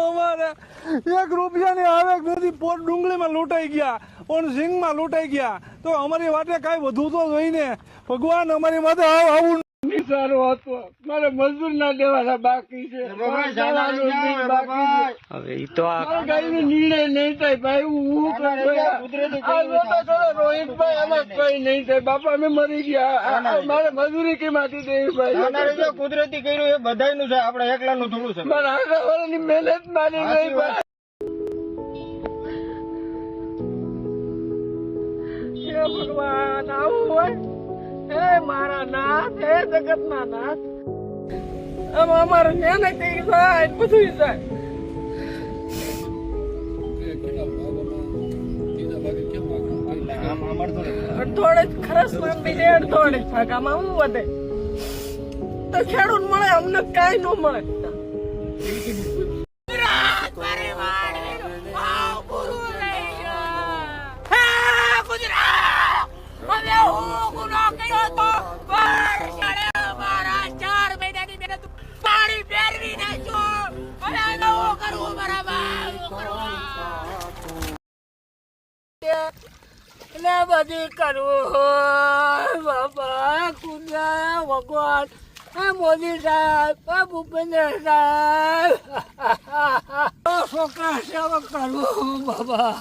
અમારે 1 રૂપિયાની આવક નથી. પોટ ડુંગળીમાં લૂંટાઈ ગયા, ઓન સિંગમાં લૂંટાઈ ગયા. તો અમારી વાતે કાંઈ વધુ તો જોઈને ભગવાન અમારી માથે આવું સારું હતું. મારે મજૂર ના દેવાના બાકી છે. હવે ઈ તો ગાયનો નિર્ણય નહીં થાય ભાઈ. હું રોહિતભાઈ આમાં કઈ નહીં થાય બાપા. અમે મરી ગયા. મારે મજૂરી કેમાંથી દેવી ભાઈ? કુદરતી કર્યું એ બધાયનું છે, આપણે એકલાનું થોડું છે. મારા આખા વર્ષની મહેનત મારી ગઈ ભાઈ. હે ભગવાન આવું હોય? હે મારા નાથ, હે જગત ના નાથ, આમાં અમારે મહેનત જાય બધું જાય. થોડે ખરસ બીજે થોડે ભાગામાં શું વધે? તો ખેડૂત મળે, અમને કઈ ન મળે. બધી કરવું બાબા કુદા ભગવાન. મોદી સાહેબ, ભૂપેન્દ્ર સાહેબ, છોકરા સેવક કરવું બાબા.